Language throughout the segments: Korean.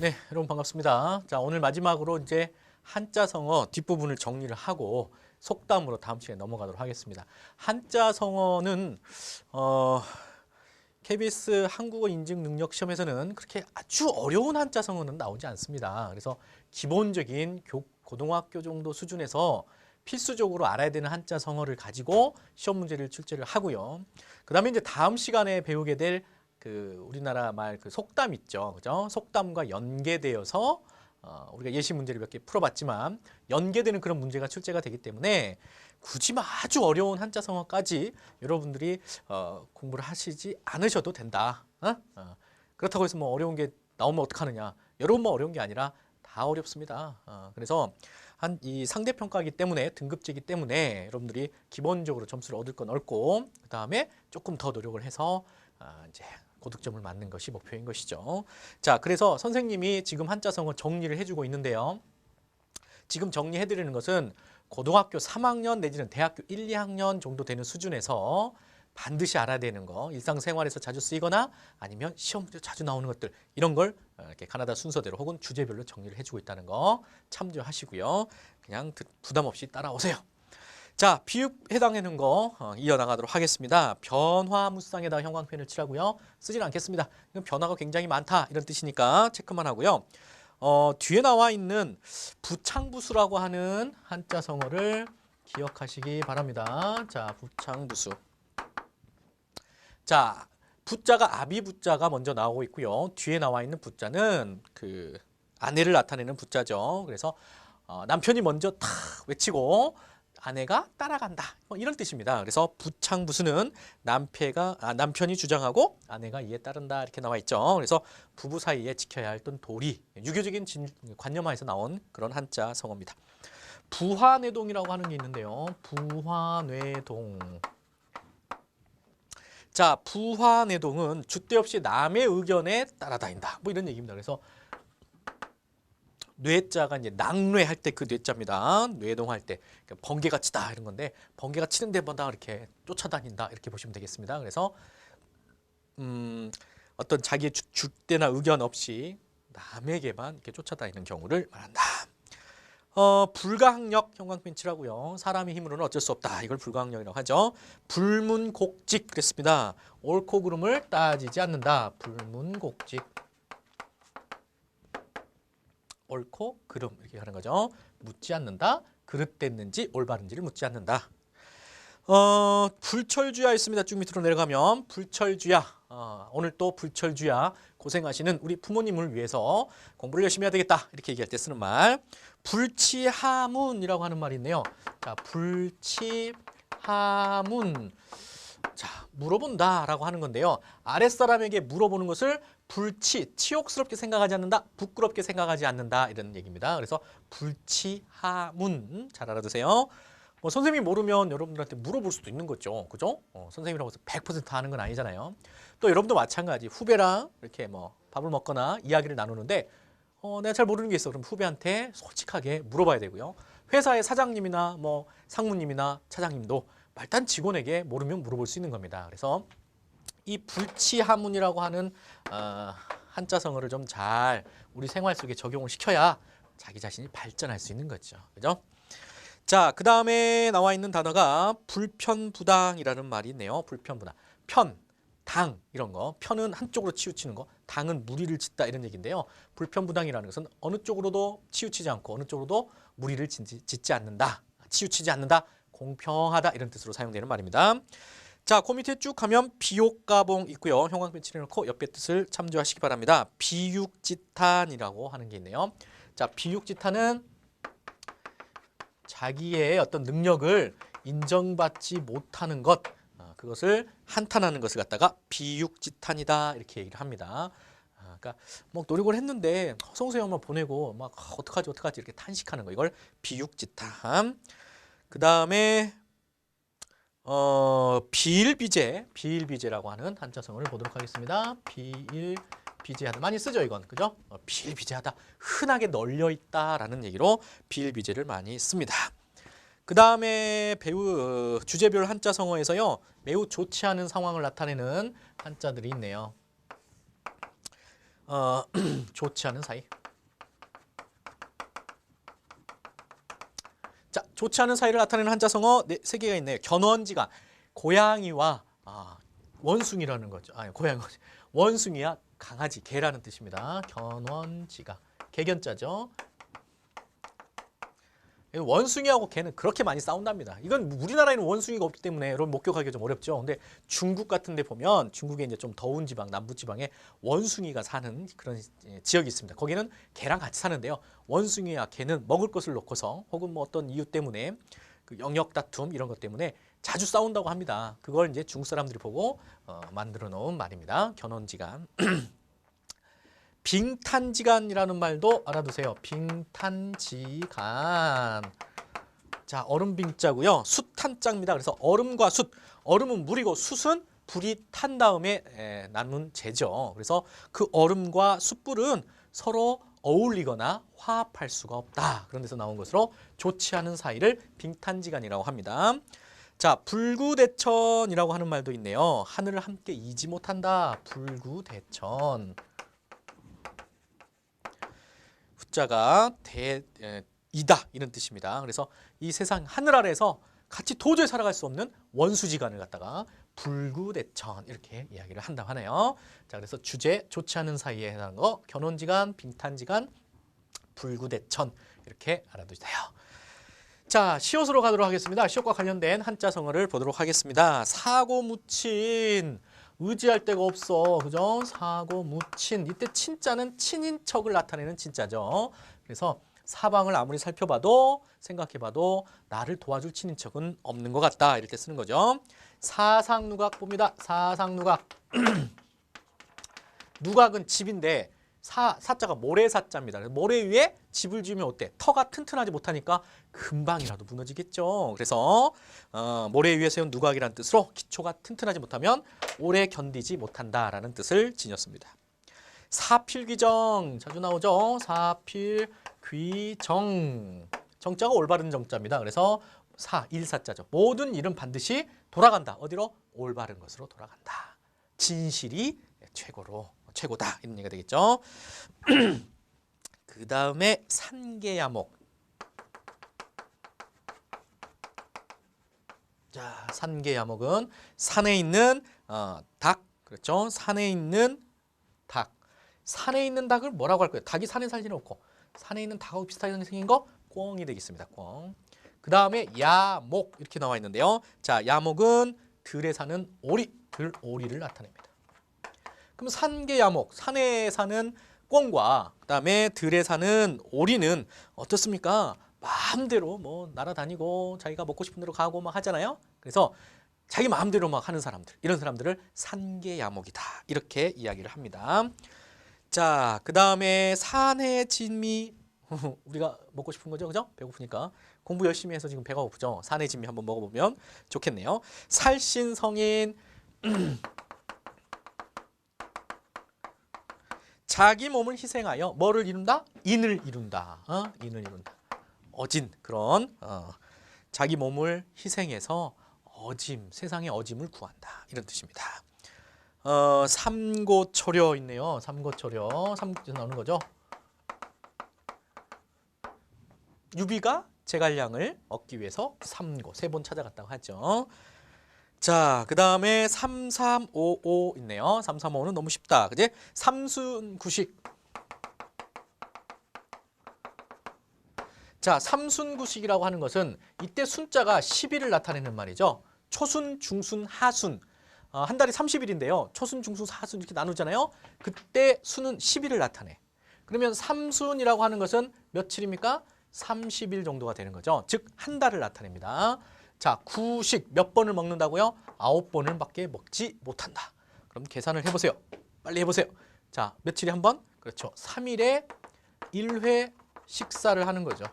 네, 여러분 반갑습니다. 자, 오늘 마지막으로 이제 한자성어 뒷부분을 정리를 하고 속담으로 다음 시간에 넘어가도록 하겠습니다. 한자성어는 KBS 한국어 인증 능력 시험에서는 그렇게 아주 어려운 한자성어는 나오지 않습니다. 그래서 기본적인 고등학교 정도 수준에서 필수적으로 알아야 되는 한자성어를 가지고 시험 문제를 출제를 하고요. 그다음에 이제 다음 시간에 배우게 될 우리나라 말 속담 있죠, 그죠? 속담과 연계되어서 우리가 예시 문제를 몇 개 풀어봤지만 연계되는 그런 문제가 출제가 되기 때문에 굳이 아주 어려운 한자성어까지 여러분들이 공부를 하시지 않으셔도 된다. 그렇다고 해서 뭐 어려운 게 나오면 어떡하느냐? 여러분 뭐 어려운 게 아니라 다 어렵습니다. 그래서 이 상대평가이기 때문에 등급제이기 때문에 여러분들이 기본적으로 점수를 얻을 건 얻고 그 다음에 조금 더 노력을 해서 이제 고득점을 맞는 것이 목표인 것이죠. 자, 그래서 선생님이 지금 한자성어 정리를 해주고 있는데요. 지금 정리해드리는 것은 고등학교 3학년 내지는 대학교 1, 2학년 정도 되는 수준에서 반드시 알아야 되는 거, 일상생활에서 자주 쓰이거나 아니면 시험 문제 자주 나오는 것들, 이런 걸 이렇게 가나다 순서대로 혹은 주제별로 정리를 해주고 있다는 거 참조하시고요. 그냥 부담 없이 따라오세요. 자, 비읍 해당하는 거 이어나가도록 하겠습니다. 변화무쌍에다 형광펜을 칠하고요. 쓰진 않겠습니다. 이건 변화가 굉장히 많다 이런 뜻이니까 체크만 하고요. 뒤에 나와 있는 부창부수라고 하는 한자성어를 기억하시기 바랍니다. 자, 부창부수. 자, 부자가 아비부자가 먼저 나오고 있고요. 뒤에 나와 있는 부자는 아내를 나타내는 부자죠. 그래서 남편이 먼저 탁 외치고 아내가 따라간다. 이런 뜻입니다. 그래서 부창부수는 남편이 주장하고 아내가 이에 따른다 이렇게 나와 있죠. 그래서 부부 사이에 지켜야 할 어떤 도리, 유교적인 관념하에서 나온 그런 한자 성어입니다. 부화뇌동이라고 하는 게 있는데요. 부화뇌동. 자, 부화뇌동은 줏대 없이 남의 의견에 따라다닌다. 뭐 이런 얘기입니다. 그래서 뇌자가 이제 낙뇌할 때 그 뇌자입니다. 뇌동할 때 그러니까 번개가 치다 이런 건데 번개가 치는 데마다 이렇게 쫓아다닌다 이렇게 보시면 되겠습니다. 그래서 어떤 자기의 줏대나 의견 없이 남에게만 이렇게 쫓아다니는 경우를 말한다. 불가항력 형광펜 칠하고요. 사람의 힘으로는 어쩔 수 없다. 이걸 불가항력이라고 하죠. 불문곡직 그랬습니다. 옳고 그름을 따지지 않는다. 불문곡직. 옳고 그름 이렇게 하는 거죠. 묻지 않는다. 그릇됐는지 올바른지를 묻지 않는다. 불철주야 있습니다. 쭉 밑으로 내려가면 불철주야. 오늘 또 불철주야. 고생하시는 우리 부모님을 위해서 공부를 열심히 해야 되겠다. 이렇게 얘기할 때 쓰는 말. 불치하문이라고 하는 말이 있네요. 자, 불치하문. 자, 물어본다라고 하는 건데요. 아랫사람에게 물어보는 것을 치욕스럽게 생각하지 않는다, 부끄럽게 생각하지 않는다 이런 얘기입니다. 그래서 불치하문 잘 알아두세요. 뭐 선생님이 모르면 여러분들한테 물어볼 수도 있는 거죠. 그죠? 선생님이라고 해서 100% 아는 건 아니잖아요. 또 여러분도 마찬가지 후배랑 이렇게 뭐 밥을 먹거나 이야기를 나누는데 내가 잘 모르는 게 있어. 그럼 후배한테 솔직하게 물어봐야 되고요. 회사의 사장님이나 뭐 상무님이나 차장님도 말단 직원에게 모르면 물어볼 수 있는 겁니다. 그래서 이 불치하문이라고 하는 한자성어를 좀 잘 우리 생활 속에 적용을 시켜야 자기 자신이 발전할 수 있는 거죠. 그죠? 자, 그 다음에 나와 있는 단어가 불편부당이라는 말이 있네요. 불편부당. 당 이런 거. 편은 한쪽으로 치우치는 거. 당은 무리를 짓다 이런 얘기인데요. 불편부당이라는 것은 어느 쪽으로도 치우치지 않고 어느 쪽으로도 무리를 짓지 않는다. 치우치지 않는다. 공평하다 이런 뜻으로 사용되는 말입니다. 자, 그 밑에 쭉 가면 비옥가봉 있고요. 형광펜 칠해놓고 옆에 뜻을 참조하시기 바랍니다. 비육지탄이라고 하는 게 있네요. 자, 비육지탄은 자기의 어떤 능력을 인정받지 못하는 것, 그것을 한탄하는 것을 갖다가 비육지탄이다 이렇게 얘기를 합니다. 그러니까 뭐 노력을 했는데 성수형만 보내고 막 어떡하지 이렇게 탄식하는 거, 이걸 비육지탄. 그 다음에 비일비재라고 하는 한자성어를 보도록 하겠습니다. 비일비재하다. 많이 쓰죠, 이건. 그죠? 비일비재하다. 흔하게 널려 있다라는 얘기로 비일비재를 많이 씁니다. 그 다음에 주제별 한자성어에서요, 매우 좋지 않은 상황을 나타내는 한자들이 있네요. 좋지 않은 사이. 자, 좋지 않은 사이를 나타내는 한자성어 세 개가 있네요. 견원지가 고양이와 원숭이라는 거죠. 아니, 고양이 원숭이와 강아지, 개라는 뜻입니다. 견원지가 개견자죠. 원숭이하고 개는 그렇게 많이 싸운답니다. 이건 우리나라에는 원숭이가 없기 때문에 여러분 목격하기가 좀 어렵죠. 근데 중국 같은 데 보면 중국에 이제 좀 더운 지방, 남부 지방에 원숭이가 사는 그런 지역이 있습니다. 거기는 개랑 같이 사는데요. 원숭이와 개는 먹을 것을 놓고서 혹은 뭐 어떤 이유 때문에 그 영역 다툼 이런 것 때문에 자주 싸운다고 합니다. 그걸 이제 중국 사람들이 보고 만들어 놓은 말입니다. 견원지간. 빙탄지간이라는 말도 알아두세요. 빙탄지간. 자, 얼음 빙자고요. 숫탄자입니다. 그래서 얼음과 숫. 얼음은 물이고 숫은 불이 탄 다음에 나눈 재죠. 그래서 그 얼음과 숫불은 서로 어울리거나 화합할 수가 없다. 그런 데서 나온 것으로 좋지 않은 사이를 빙탄지간이라고 합니다. 자, 불구대천이라고 하는 말도 있네요. 하늘을 함께 이지 못한다. 불구대천. 자가 이다 이런 뜻입니다. 그래서 이 세상 하늘 아래에서 같이 도저히 살아갈 수 없는 원수지간을 갖다가 불구대천 이렇게 이야기를 한다고 하네요. 자, 그래서 주제 좋지 않은 사이에 해당하는 거 견원지간, 빙탄지간, 불구대천 이렇게 알아두세요. 자, 시옷으로 가도록 하겠습니다. 시옷과 관련된 한자성어를 보도록 하겠습니다. 사고무친 의지할 데가 없어. 그죠? 사고무친. 이때 친자는 친인척을 나타내는 친자죠. 그래서 사방을 아무리 살펴봐도 생각해봐도 나를 도와줄 친인척은 없는 것 같다. 이럴 때 쓰는 거죠. 사상누각 봅니다. 사상누각. 누각은 집인데 사자가 모래사자입니다. 모래 위에 집을 지으면 어때? 터가 튼튼하지 못하니까 금방이라도 무너지겠죠. 그래서 모래 위에 세운 누각이라는 뜻으로 기초가 튼튼하지 못하면 오래 견디지 못한다라는 뜻을 지녔습니다. 사필귀정 자주 나오죠. 사필귀정. 정자가 올바른 정자입니다. 그래서 일사자죠. 모든 일은 반드시 돌아간다. 어디로? 올바른 것으로 돌아간다. 진실이 최고다 이런 얘기가 되겠죠. 그 다음에 산계야목. 자, 산계야목은 산에 있는 닭, 그렇죠? 산에 있는 닭. 산에 있는 닭을 뭐라고 할 거예요? 닭이 산에 살지는 않고 산에 있는 닭하고 비슷하게 생긴 거 꿩이 되겠습니다. 꿩. 그 다음에 야목 이렇게 나와 있는데요. 자, 야목은 들에 사는 오리, 들오리를 나타냅니다. 그럼 산계야목, 산에 사는 꿩과 그다음에 들에 사는 오리는 어떻습니까? 마음대로 뭐 날아다니고 자기가 먹고 싶은 대로 가고 막 하잖아요. 그래서 자기 마음대로 막 하는 사람들, 이런 사람들을 산계야목이다. 이렇게 이야기를 합니다. 자, 그다음에 산해진미. 우리가 먹고 싶은 거죠, 그죠? 배고프니까 공부 열심히 해서 지금 배가 고프죠. 산해진미 한번 먹어보면 좋겠네요. 살신성인. 자기 몸을 희생하여 뭐를 이룬다? 인을 이룬다. 인을 이룬다. 어진 그런 자기 몸을 희생해서 세상의 어짐을 구한다. 이런 뜻입니다. 삼고초려 있네요. 삼고초려. 삼국지에서 나오는 거죠. 유비가 제갈량을 얻기 위해서 삼고 3번 찾아갔다고 하죠. 자, 그 다음에 3355 있네요. 3355는 너무 쉽다. 그지? 삼순구식. 자, 삼순구식이라고 하는 것은 이때 순자가 10일을 나타내는 말이죠. 초순, 중순, 하순. 한 달이 30일인데요. 초순, 중순, 하순 이렇게 나누잖아요. 그때 순은 10일을 나타내. 그러면 삼순이라고 하는 것은 며칠입니까? 30일 정도가 되는 거죠. 즉, 한 달을 나타냅니다. 자, 구식 몇 번을 먹는다고요? 9번을 밖에 먹지 못한다. 그럼 계산을 해보세요. 빨리 해보세요. 자, 며칠에 한 번? 그렇죠. 3일에 1회 식사를 하는 거죠.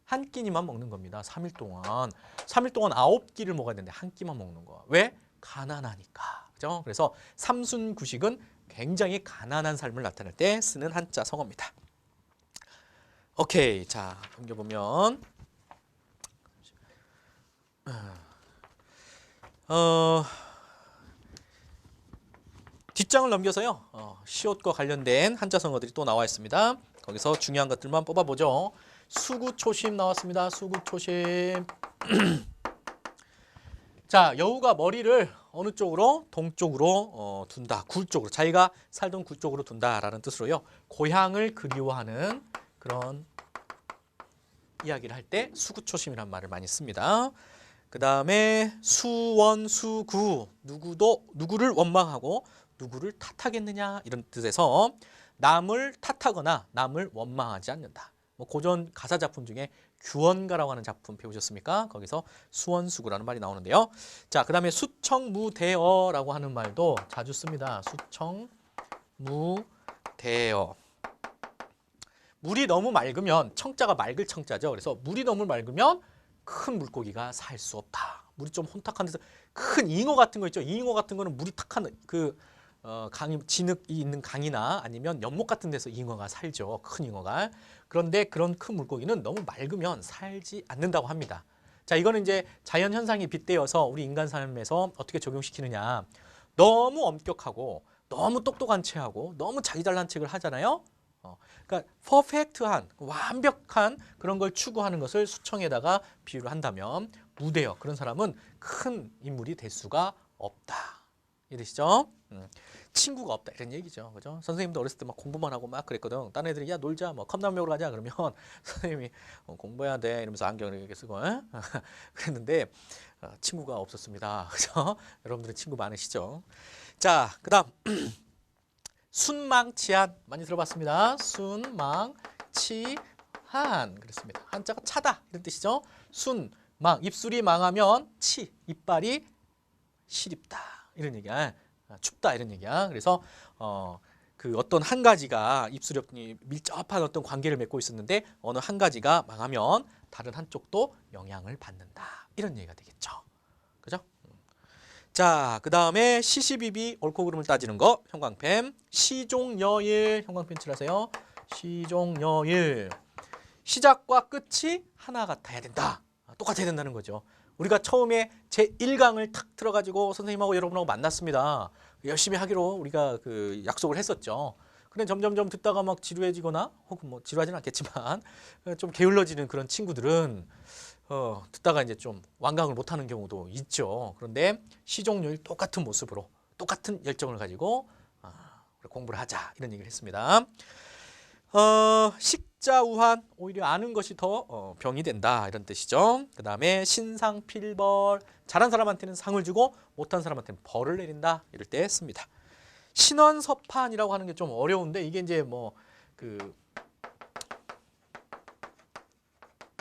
한 끼니만 먹는 겁니다. 3일 동안. 3일 동안 9끼를 먹어야 되는데 한 끼만 먹는 거야. 왜? 가난하니까. 그죠? 그래서 삼순구식은 굉장히 가난한 삶을 나타낼 때 쓰는 한자 성어입니다. 오케이. 자, 넘겨보면 뒷장을 넘겨서요. 시옷과 관련된 한자성어들이 또 나와 있습니다. 거기서 중요한 것들만 뽑아보죠. 수구초심 나왔습니다. 수구초심. 자, 여우가 머리를 어느 쪽으로? 동쪽으로 둔다. 굴 쪽으로. 자기가 살던 굴 쪽으로 둔다라는 뜻으로요. 고향을 그리워하는 그런 이야기를 할 때 수구초심이란 말을 많이 씁니다. 그 다음에 수원수구. 누구를 원망하고 누구를 탓하겠느냐 이런 뜻에서 남을 탓하거나 남을 원망하지 않는다. 뭐 고전 가사 작품 중에 규원가라고 하는 작품 배우셨습니까? 거기서 수원수구라는 말이 나오는데요. 자, 그 다음에 수청무대어라고 하는 말도 자주 씁니다. 수청무대어. 물이 너무 맑으면, 청자가 맑을 청자죠. 그래서 물이 너무 맑으면 큰 물고기가 살 수 없다. 물이 좀 혼탁한 데서 큰 잉어 같은 거 있죠. 잉어 같은 거는 물이 탁한 강이 진흙이 있는 강이나 아니면 연못 같은 데서 잉어가 살죠. 큰 잉어가. 그런데 그런 큰 물고기는 너무 맑으면 살지 않는다고 합니다. 자, 이거는 이제 자연 현상에 빗대어서 우리 인간 삶에서 어떻게 적용시키느냐. 너무 엄격하고 너무 똑똑한 체하고 너무 자기 잘난 척을 하잖아요. 그러니까 퍼펙트한 완벽한 그런 걸 추구하는 것을 수청에다가 비유를 한다면 무대여 그런 사람은 큰 인물이 될 수가 없다. 이해되시죠? 친구가 없다 이런 얘기죠. 그죠? 선생님도 어렸을 때 막 공부만 하고 막 그랬거든. 다른 애들이 야 놀자 뭐 컵라면 먹으러 가자 그러면 선생님이 공부해야 돼 이러면서 안경을 이렇게 쓰고 그랬는데 친구가 없었습니다. 그죠? 여러분들은 친구 많으시죠? 자, 그다음 순망치한 많이 들어봤습니다. 순망치한 그렇습니다. 한자가 차다 이런 뜻이죠. 순망 입술이 망하면 치 이빨이 시립다 이런 얘기야. 춥다 이런 얘기야. 그래서 그 어떤 한 가지가 입술이 밀접한 어떤 관계를 맺고 있었는데 어느 한 가지가 망하면 다른 한쪽도 영향을 받는다 이런 얘기가 되겠죠. 그죠? 자, 그 다음에 시시비비 옳고 그름을 따지는 거 형광펜. 시종여일 형광펜 칠하세요. 시종여일 시작과 끝이 하나 같아야 된다. 똑같아야 된다는 거죠. 우리가 처음에 제1강을 탁 들어가지고 선생님하고 여러분하고 만났습니다. 열심히 하기로 우리가 그 약속을 했었죠. 근데 점점점 듣다가 막 지루해지거나 혹은 뭐 지루하지는 않겠지만 좀 게을러지는 그런 친구들은 듣다가 이제 좀 완강을 못하는 경우도 있죠. 그런데 시종요일 똑같은 모습으로 똑같은 열정을 가지고 공부를 하자 이런 얘기를 했습니다. 식자우한 오히려 아는 것이 더 병이 된다 이런 뜻이죠. 그 다음에 신상필벌 잘한 사람한테는 상을 주고 못한 사람한테는 벌을 내린다 이럴 때 씁니다. 신원섭판이라고 하는 게 좀 어려운데 이게 이제 뭐 그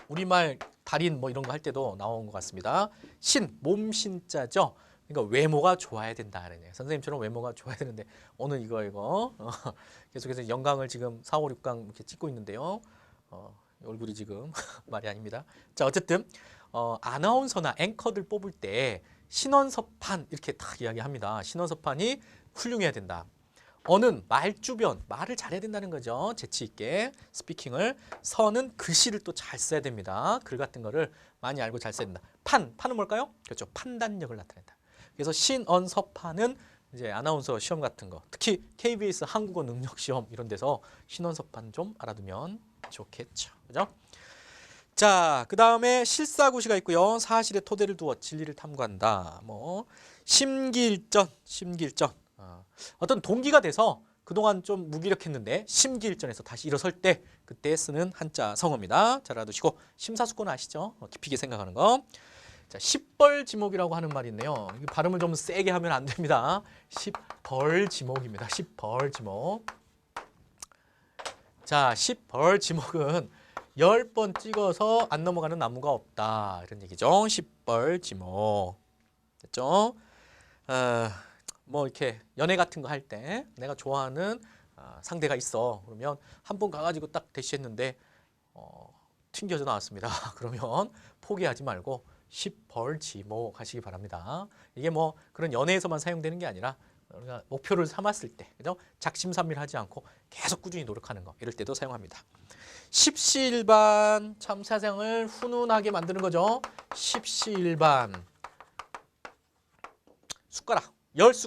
우리말 달인 뭐 이런 거 할 때도 나온 것 같습니다. 몸신자죠. 그러니까 외모가 좋아야 된다. 선생님처럼 외모가 좋아야 되는데 오늘 이거 계속해서 영광을 지금 4, 5, 6강 이렇게 찍고 있는데요. 얼굴이 지금 말이 아닙니다. 자, 어쨌든 아나운서나 앵커들 뽑을 때 신원섭판 이렇게 딱 이야기합니다. 신원섭판이 훌륭해야 된다. 어는 말주변, 말을 잘해야 된다는 거죠. 재치 있게 스피킹을. 선은 글씨를 또 잘 써야 됩니다. 글 같은 거를 많이 알고 잘 써야 된다. 판은 뭘까요? 그렇죠. 판단력을 나타낸다. 그래서 신언서판은 이제 아나운서 시험 같은 거, 특히 KBS 한국어 능력 시험 이런 데서 신언서판 좀 알아두면 좋겠죠. 그죠? 자, 그 다음에 실사구시가 있고요. 사실의 토대를 두어 진리를 탐구한다. 뭐 심기일전. 어떤 동기가 돼서 그동안 좀 무기력했는데 심기일전에서 다시 일어설 때 그때 쓰는 한자 성어입니다. 잘 알아두시고 심사숙고는 아시죠? 깊이 있게 생각하는 거. 자, 십벌지목이라고 하는 말이 있네요. 발음을 좀 세게 하면 안 됩니다. 십벌지목입니다. 십벌지목. 자, 십벌지목은 10번 찍어서 안 넘어가는 나무가 없다. 이런 얘기죠. 십벌지목. 됐죠? 뭐 이렇게 연애 같은 거 할 때 내가 좋아하는 상대가 있어. 그러면 한 번 가가지고 딱 대시했는데 튕겨져 나왔습니다. 그러면 포기하지 말고 십벌지목 하시기 바랍니다. 이게 뭐 그런 연애에서만 사용되는 게 아니라 우리가 목표를 삼았을 때, 그죠? 작심삼일하지 않고 계속 꾸준히 노력하는 거 이럴 때도 사용합니다. 십시일반 참 세상을 훈훈하게 만드는 거죠. 십시일반 숟가락 10숟가락